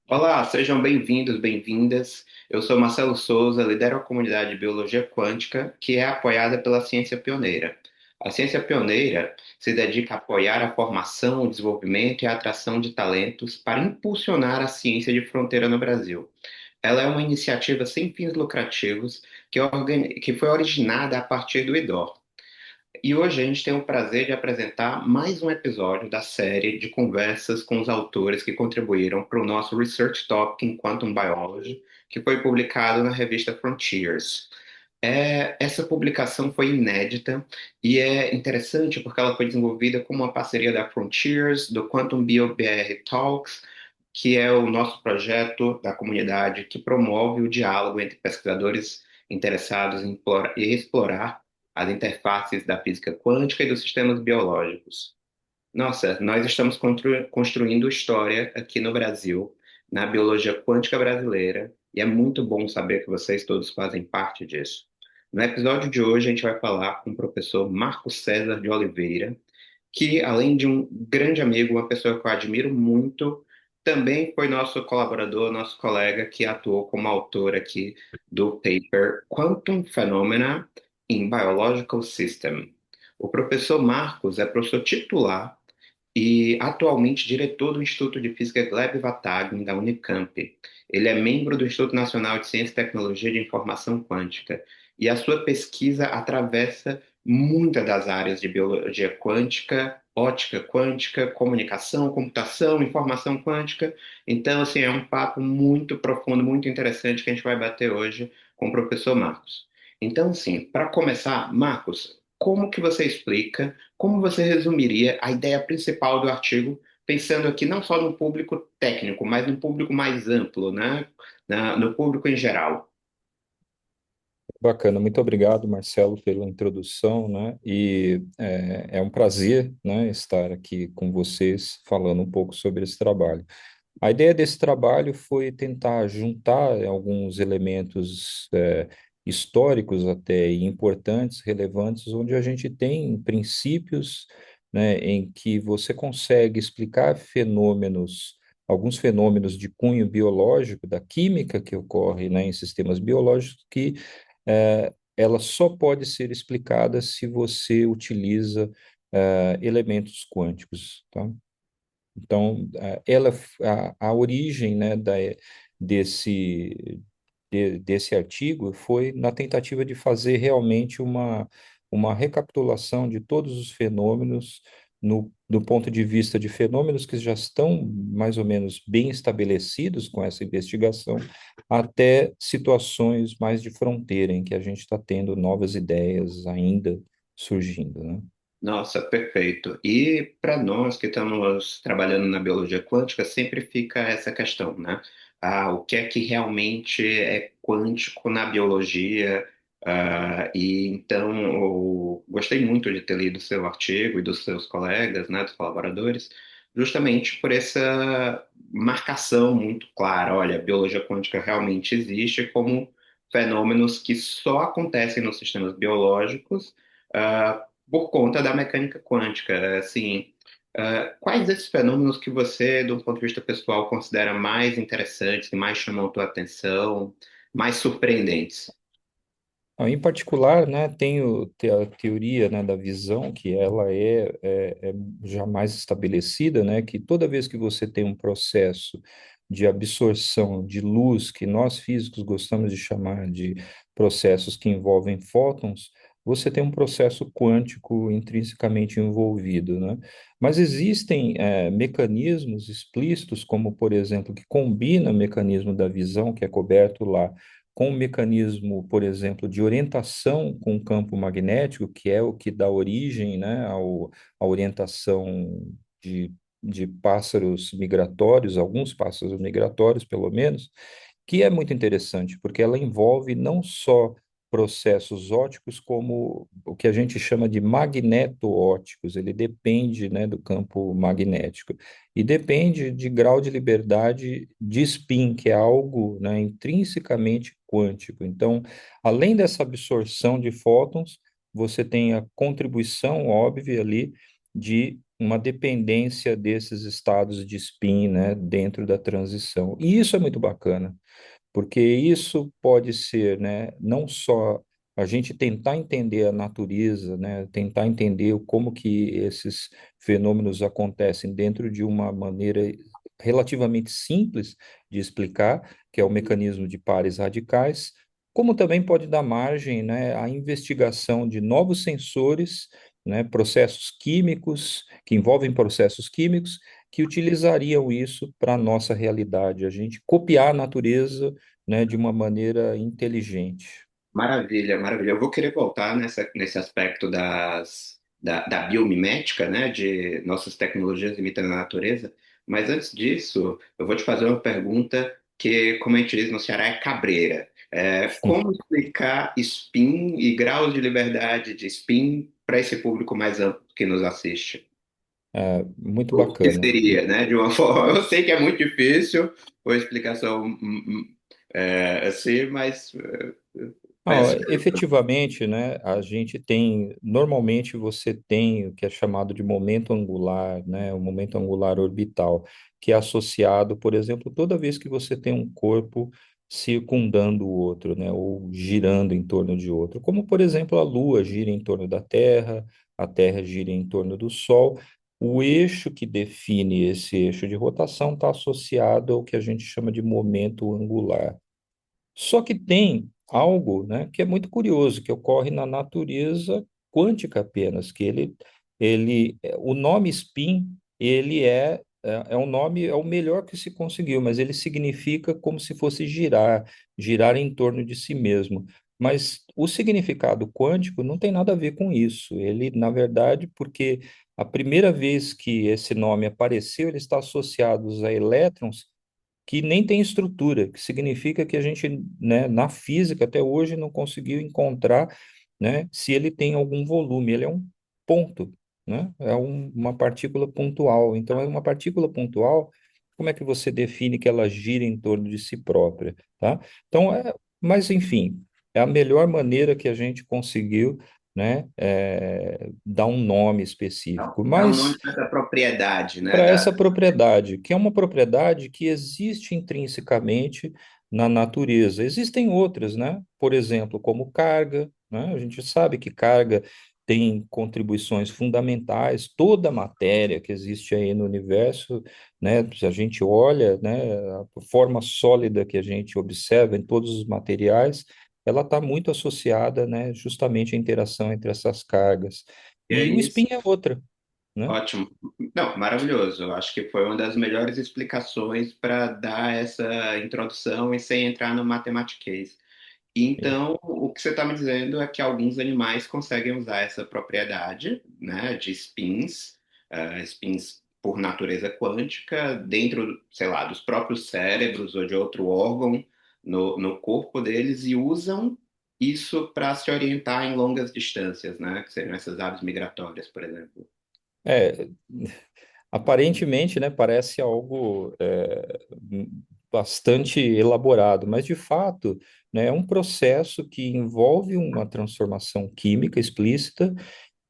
Olá, sejam bem-vindos, bem-vindas. Eu sou Marcelo Souza, lidero a comunidade de Biologia Quântica, que é apoiada pela Ciência Pioneira. A Ciência Pioneira se dedica a apoiar a formação, o desenvolvimento e a atração de talentos para impulsionar a ciência de fronteira no Brasil. Ela é uma iniciativa sem fins lucrativos que foi originada a partir do IDOR. E hoje a gente tem o prazer de apresentar mais um episódio da série de conversas com os autores que contribuíram para o nosso Research Topic em Quantum Biology, que foi publicado na revista Frontiers. Essa publicação foi inédita e é interessante porque ela foi desenvolvida com uma parceria da Frontiers, do Quantum BioBR Talks, que é o nosso projeto da comunidade que promove o diálogo entre pesquisadores interessados em explorar as interfaces da física quântica e dos sistemas biológicos. Nossa, nós estamos construindo história aqui no Brasil, na biologia quântica brasileira, e é muito bom saber que vocês todos fazem parte disso. No episódio de hoje, a gente vai falar com o professor Marco César de Oliveira, que, além de um grande amigo, uma pessoa que eu admiro muito, também foi nosso colaborador, nosso colega que atuou como autor aqui do paper Quantum Phenomena in Biological System. O professor Marcos é professor titular e atualmente diretor do Instituto de Física Gleb Vatagen, da Unicamp. Ele é membro do Instituto Nacional de Ciência e Tecnologia de Informação Quântica, e a sua pesquisa atravessa muitas das áreas de biologia quântica, ótica quântica, comunicação, computação, informação quântica. Então, assim, é um papo muito profundo, muito interessante que a gente vai bater hoje com o professor Marcos. Então, assim, para começar, Marcos, como que você explica como você resumiria a ideia principal do artigo, pensando aqui não só no público técnico, mas no público mais amplo, né? No público em geral? Bacana, muito obrigado, Marcelo, pela introdução, né? E é um prazer, né, estar aqui com vocês falando um pouco sobre esse trabalho. A ideia desse trabalho foi tentar juntar alguns elementos históricos até e importantes, relevantes, onde a gente tem princípios, né, em que você consegue explicar fenômenos, alguns fenômenos de cunho biológico, da química que ocorre, né, em sistemas biológicos, que ela só pode ser explicada se você utiliza elementos quânticos, tá? Então, a origem, né, desse artigo foi na tentativa de fazer realmente uma recapitulação de todos os fenômenos do ponto de vista de fenômenos que já estão mais ou menos bem estabelecidos com essa investigação, até situações mais de fronteira, em que a gente está tendo novas ideias ainda surgindo, né? Nossa, perfeito. E para nós que estamos trabalhando na biologia quântica, sempre fica essa questão, né? O que é que realmente é quântico na biologia? E então, eu gostei muito de ter lido o seu artigo e dos seus colegas, né, dos colaboradores, justamente por essa marcação muito clara. Olha, a biologia quântica realmente existe como fenômenos que só acontecem nos sistemas biológicos. Por conta da mecânica quântica. Assim, quais esses fenômenos que você, do ponto de vista pessoal, considera mais interessantes, que mais chamam a tua atenção, mais surpreendentes? Em particular, né, a teoria, né, da visão, que ela é já mais estabelecida, né, que toda vez que você tem um processo de absorção de luz, que nós físicos gostamos de chamar de processos que envolvem fótons, você tem um processo quântico intrinsecamente envolvido, né? Mas existem mecanismos explícitos, como, por exemplo, que combina o mecanismo da visão, que é coberto lá com um mecanismo, por exemplo, de orientação com o campo magnético, que é o que dá origem, né, à orientação de pássaros migratórios, alguns pássaros migratórios, pelo menos, que é muito interessante, porque ela envolve não só processos óticos, como o que a gente chama de magneto-óticos, ele depende, né, do campo magnético, e depende de grau de liberdade de spin, que é algo, né, intrinsecamente quântico. Então, além dessa absorção de fótons, você tem a contribuição óbvia ali de uma dependência desses estados de spin, né, dentro da transição. E isso é muito bacana, porque isso pode ser, né, não só a gente tentar entender a natureza, né, tentar entender como que esses fenômenos acontecem dentro de uma maneira relativamente simples de explicar, que é o mecanismo de pares radicais, como também pode dar margem, né, à investigação de novos sensores, né, processos químicos, que envolvem processos químicos, que utilizariam isso para a nossa realidade, a gente copiar a natureza, né, de uma maneira inteligente. Maravilha, maravilha. Eu vou querer voltar nesse aspecto da biomimética, né, de nossas tecnologias imitando a natureza, mas antes disso, eu vou te fazer uma pergunta que, como a gente diz no Ceará, é cabreira. Como explicar spin e graus de liberdade de spin para esse público mais amplo que nos assiste? Muito O que bacana. seria, né? De uma forma, eu sei que é muito difícil, uma explicação assim, mas Não, peço. efetivamente, né, a gente tem, normalmente você tem o que é chamado de momento angular, né, o momento angular orbital, que é associado, por exemplo, toda vez que você tem um corpo circundando o outro, né, ou girando em torno de outro, como, por exemplo, a Lua gira em torno da Terra, a Terra gira em torno do Sol, o eixo que define esse eixo de rotação está associado ao que a gente chama de momento angular. Só que tem algo, né, que é muito curioso, que ocorre na natureza quântica apenas, que o nome spin, ele é um nome, é o melhor que se conseguiu, mas ele significa como se fosse girar, girar em torno de si mesmo. Mas o significado quântico não tem nada a ver com isso. Ele, na verdade, porque a primeira vez que esse nome apareceu, ele está associado a elétrons que nem tem estrutura, que significa que a gente, né, na física até hoje não conseguiu encontrar, né, se ele tem algum volume. Ele é um ponto, né? Uma partícula pontual. Então, é uma partícula pontual. Como é que você define que ela gira em torno de si própria, tá? Então, mas enfim, é a melhor maneira que a gente conseguiu, né, dar um nome específico. Dá um nome Mas para essa propriedade, né? para essa propriedade, que é uma propriedade que existe intrinsecamente na natureza. Existem outras, né? Por exemplo, como carga, né? A gente sabe que carga tem contribuições fundamentais, toda a matéria que existe aí no universo, né? Se a gente olha, né, a forma sólida que a gente observa em todos os materiais, ela está muito associada, né, justamente à interação entre essas cargas. E é E o isso. spin é outra, né? Ótimo. Não, maravilhoso. Eu acho que foi uma das melhores explicações para dar essa introdução e sem entrar no matematiquês. Então, o que você está me dizendo é que alguns animais conseguem usar essa propriedade, né, de spins, spins por natureza quântica, dentro, sei lá, dos próprios cérebros ou de outro órgão no corpo deles e usam isso para se orientar em longas distâncias, né, que seriam essas aves migratórias, por exemplo. É, aparentemente, né, parece algo bastante elaborado, mas de fato, né, é um processo que envolve uma transformação química explícita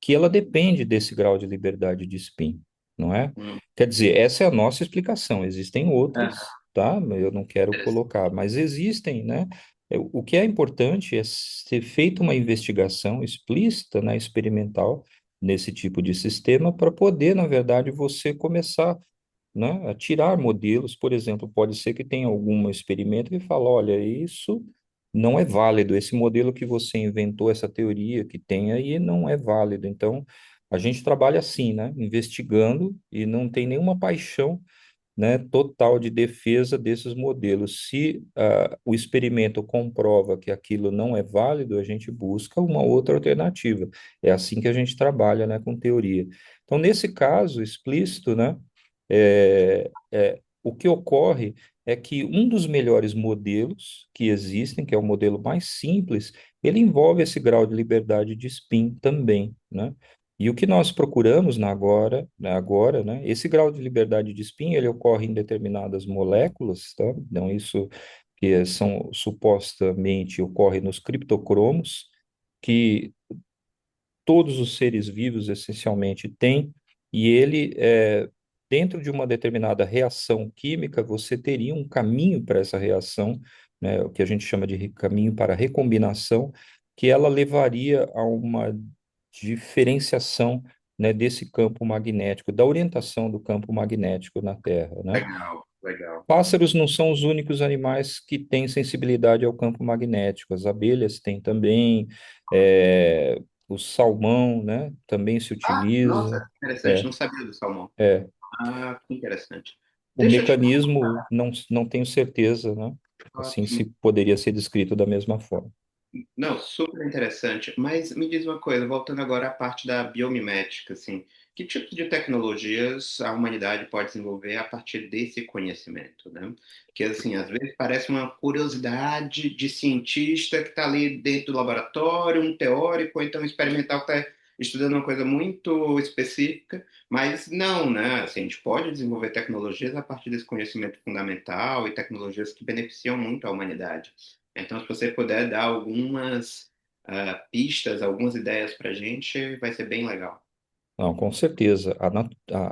que ela depende desse grau de liberdade de spin, não é? Hum. Quer dizer, essa é a nossa explicação. Existem Ah, outras, tá? Eu não quero interessante. colocar, mas existem, né? O que é importante é ser feita uma investigação explícita, né, experimental, nesse tipo de sistema, para poder, na verdade, você começar, né, a tirar modelos. Por exemplo, pode ser que tenha algum experimento que fala, olha, isso não é válido, esse modelo que você inventou, essa teoria que tem aí não é válido. Então, a gente trabalha assim, né, investigando e não tem nenhuma paixão, né, total de defesa desses modelos. Se o experimento comprova que aquilo não é válido, a gente busca uma outra alternativa. É assim que a gente trabalha, né, com teoria. Então, nesse caso explícito, né, o que ocorre é que um dos melhores modelos que existem, que é o modelo mais simples, ele envolve esse grau de liberdade de spin também, né? E o que nós procuramos agora, né? Esse grau de liberdade de spin, ele ocorre em determinadas moléculas, tá? Então, isso que são supostamente ocorre nos criptocromos, que todos os seres vivos essencialmente têm, e ele, dentro de uma determinada reação química, você teria um caminho para essa reação, né, o que a gente chama de caminho para recombinação, que ela levaria a uma diferenciação, né, desse campo magnético, da orientação do campo magnético na Terra, né? Legal, legal. Pássaros não são os únicos animais que têm sensibilidade ao campo magnético. As abelhas têm também, o salmão, né, também se Ah, nossa, utiliza. interessante, É, não sabia do salmão. é. Ah, que interessante. O Deixa eu te mecanismo não tenho certeza, né? Assim, se ótimo. poderia ser descrito da mesma forma. Não, super interessante. Mas me diz uma coisa, voltando agora à parte da biomimética, assim, que tipo de tecnologias a humanidade pode desenvolver a partir desse conhecimento, né? Que, assim, às vezes parece uma curiosidade de cientista que está ali dentro do laboratório, um teórico, ou então um experimental que está estudando uma coisa muito específica, mas não, né? Assim, a gente pode desenvolver tecnologias a partir desse conhecimento fundamental e tecnologias que beneficiam muito a humanidade. Então, se você puder dar algumas pistas, algumas ideias para a gente, vai ser bem legal. Não, com certeza.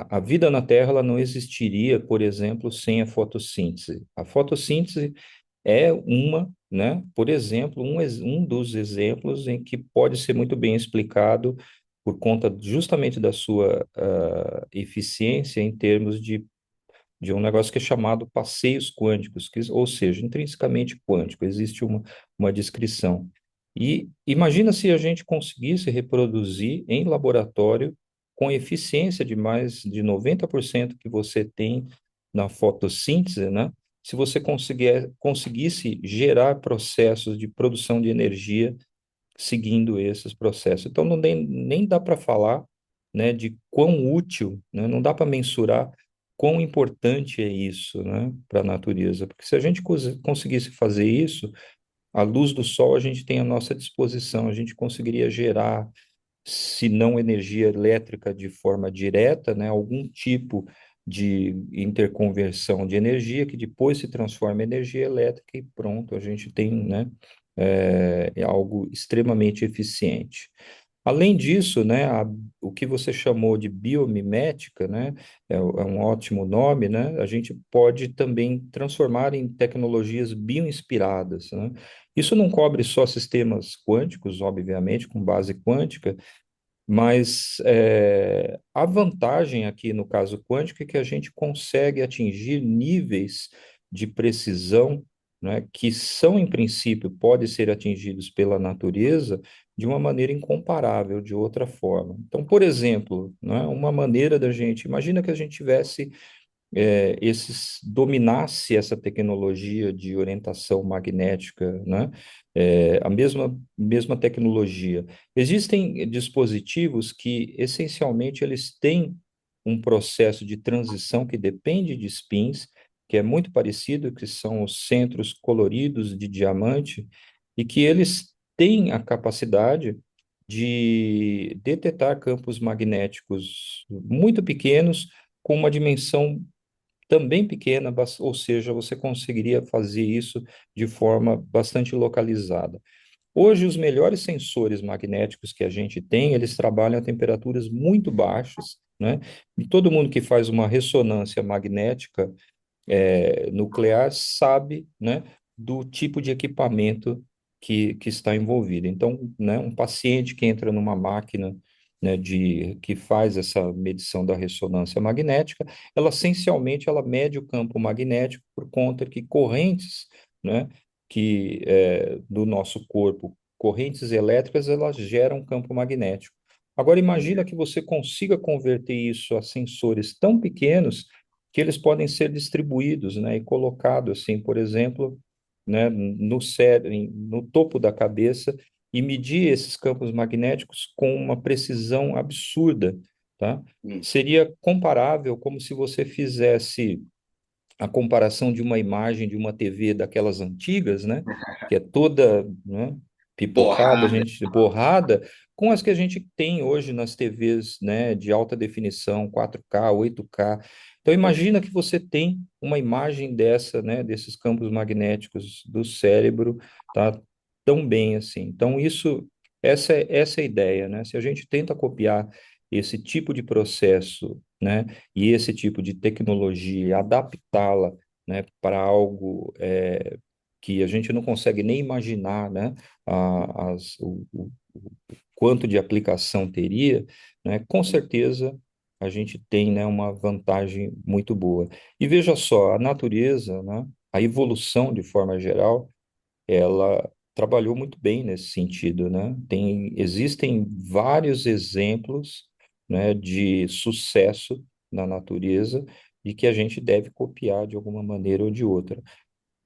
A vida na Terra ela não existiria, por exemplo, sem a fotossíntese. A fotossíntese é uma, né, por exemplo, um dos exemplos em que pode ser muito bem explicado por conta justamente da sua eficiência em termos de um negócio que é chamado passeios quânticos, ou seja, intrinsecamente quântico, existe uma descrição. E imagina se a gente conseguisse reproduzir em laboratório com eficiência de mais de 90% que você tem na fotossíntese, né? Se você conseguisse gerar processos de produção de energia seguindo esses processos. Então, não nem dá para falar, né, de quão útil, né, não dá para mensurar quão importante é isso, né, para a natureza. Porque se a gente conseguisse fazer isso, a luz do sol a gente tem à nossa disposição, a gente conseguiria gerar, se não energia elétrica de forma direta, né, algum tipo de interconversão de energia que depois se transforma em energia elétrica e pronto, a gente tem, né, algo extremamente eficiente. Além disso, né, o que você chamou de biomimética, né, é um ótimo nome, né, a gente pode também transformar em tecnologias bioinspiradas, né. Isso não cobre só sistemas quânticos, obviamente, com base quântica, mas a vantagem aqui no caso quântico é que a gente consegue atingir níveis de precisão, né, que são, em princípio, podem ser atingidos pela natureza de uma maneira incomparável, de outra forma. Então, por exemplo, né, uma maneira da gente, imagina que a gente tivesse dominasse essa tecnologia de orientação magnética, né? A mesma tecnologia. Existem dispositivos que, essencialmente, eles têm um processo de transição que depende de spins, que é muito parecido, que são os centros coloridos de diamante, e que eles têm a capacidade de detectar campos magnéticos muito pequenos com uma dimensão também pequena, ou seja, você conseguiria fazer isso de forma bastante localizada. Hoje, os melhores sensores magnéticos que a gente tem, eles trabalham a temperaturas muito baixas, né? E todo mundo que faz uma ressonância magnética nuclear sabe, né, do tipo de equipamento que está envolvido. Então, né, um paciente que entra numa máquina, né, que faz essa medição da ressonância magnética, ela essencialmente ela mede o campo magnético por conta que correntes, né, do nosso corpo, correntes elétricas, elas geram campo magnético. Agora, imagina que você consiga converter isso a sensores tão pequenos que eles podem ser distribuídos, né, e colocados assim, por exemplo, né, no topo da cabeça e medir esses campos magnéticos com uma precisão absurda, tá? Hum. Seria comparável como se você fizesse a comparação de uma imagem de uma TV daquelas antigas, né, que é toda, né, pipocada, a Borrada. gente borrada, com as que a gente tem hoje nas TVs, né, de alta definição, 4K, 8K. Então imagina que você tem uma imagem dessa, né, desses campos magnéticos do cérebro, tá, tão bem assim. Então essa é a ideia, né? Se a gente tenta copiar esse tipo de processo, né, e esse tipo de tecnologia, adaptá-la, né, para algo que a gente não consegue nem imaginar, né, o quanto de aplicação teria, né, com certeza a gente tem, né, uma vantagem muito boa. E veja só, a natureza, né, a evolução de forma geral, ela trabalhou muito bem nesse sentido, né? Existem vários exemplos, né, de sucesso na natureza e que a gente deve copiar de alguma maneira ou de outra,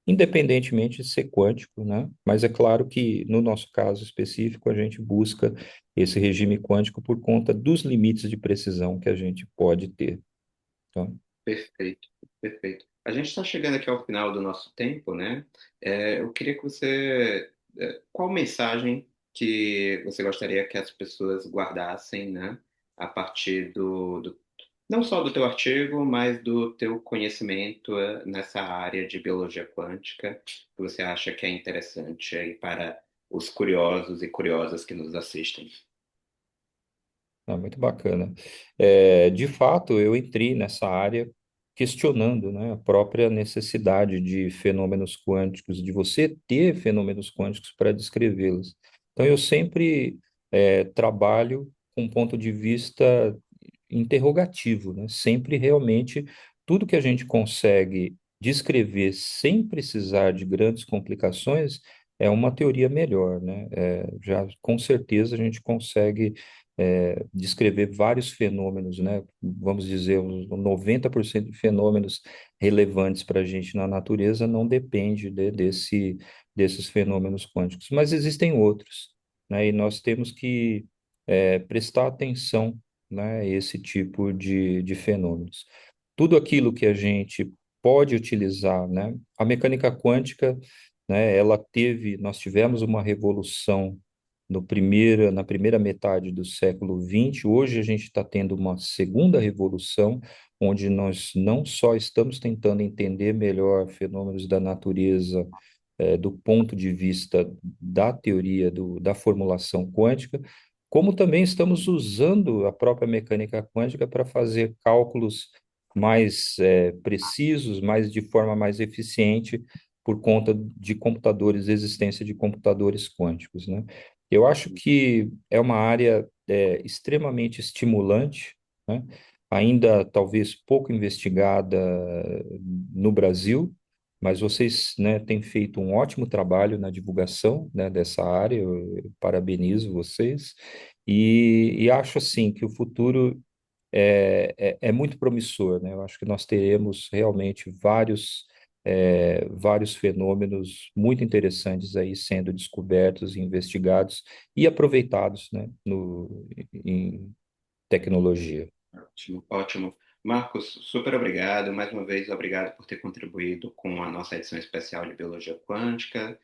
independentemente de ser quântico, né? Mas é claro que no nosso caso específico a gente busca esse regime quântico por conta dos limites de precisão que a gente pode ter, tá? Perfeito, perfeito. A gente está chegando aqui ao final do nosso tempo, né? Eu queria que você, qual mensagem que você gostaria que as pessoas guardassem, né? A partir não só do teu artigo, mas do teu conhecimento, nessa área de biologia quântica, que você acha que é interessante aí para os curiosos e curiosas que nos assistem. Ah, muito bacana. De fato, eu entrei nessa área questionando, né, a própria necessidade de fenômenos quânticos, de você ter fenômenos quânticos para descrevê-los. Então, eu sempre trabalho com um ponto de vista interrogativo, né? Sempre realmente tudo que a gente consegue descrever sem precisar de grandes complicações é uma teoria melhor, né? Já com certeza a gente consegue descrever vários fenômenos, né? Vamos dizer, uns 90% de fenômenos relevantes para a gente na natureza não depende desses fenômenos quânticos, mas existem outros, né? E nós temos que prestar atenção, né, a esse tipo de fenômenos. Tudo aquilo que a gente pode utilizar, né? A mecânica quântica, né, nós tivemos uma revolução na primeira metade do século XX. Hoje a gente está tendo uma segunda revolução, onde nós não só estamos tentando entender melhor fenômenos da natureza, do ponto de vista da teoria da formulação quântica, como também estamos usando a própria mecânica quântica para fazer cálculos mais precisos, mais de forma mais eficiente, por conta de computadores, existência de computadores quânticos, né? Eu acho que é uma área extremamente estimulante, né? Ainda talvez pouco investigada no Brasil, mas vocês, né, têm feito um ótimo trabalho na divulgação, né, dessa área. Eu parabenizo vocês e acho assim que o futuro é muito promissor, né? Eu acho que nós teremos realmente vários fenômenos muito interessantes aí sendo descobertos, investigados e aproveitados, né, em tecnologia. Ótimo, ótimo. Marcos, super obrigado. Mais uma vez, obrigado por ter contribuído com a nossa edição especial de Biologia Quântica,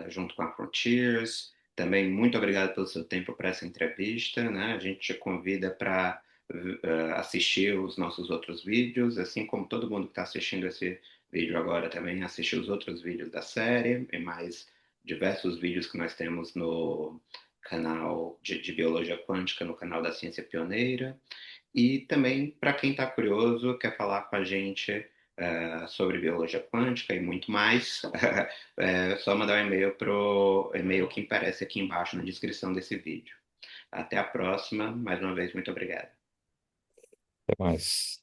junto com a Frontiers. Também muito obrigado pelo seu tempo para essa entrevista, né? A gente te convida para assistir os nossos outros vídeos, assim como todo mundo que está assistindo esse vídeo agora também assistir os outros vídeos da série e mais diversos vídeos que nós temos no canal de Biologia Quântica, no canal da Ciência Pioneira. E também, para quem está curioso, quer falar com a gente sobre biologia quântica e muito mais, é só mandar um e-mail para o e-mail que aparece aqui embaixo na descrição desse vídeo. Até a próxima. Mais uma vez, muito obrigado. Até mais.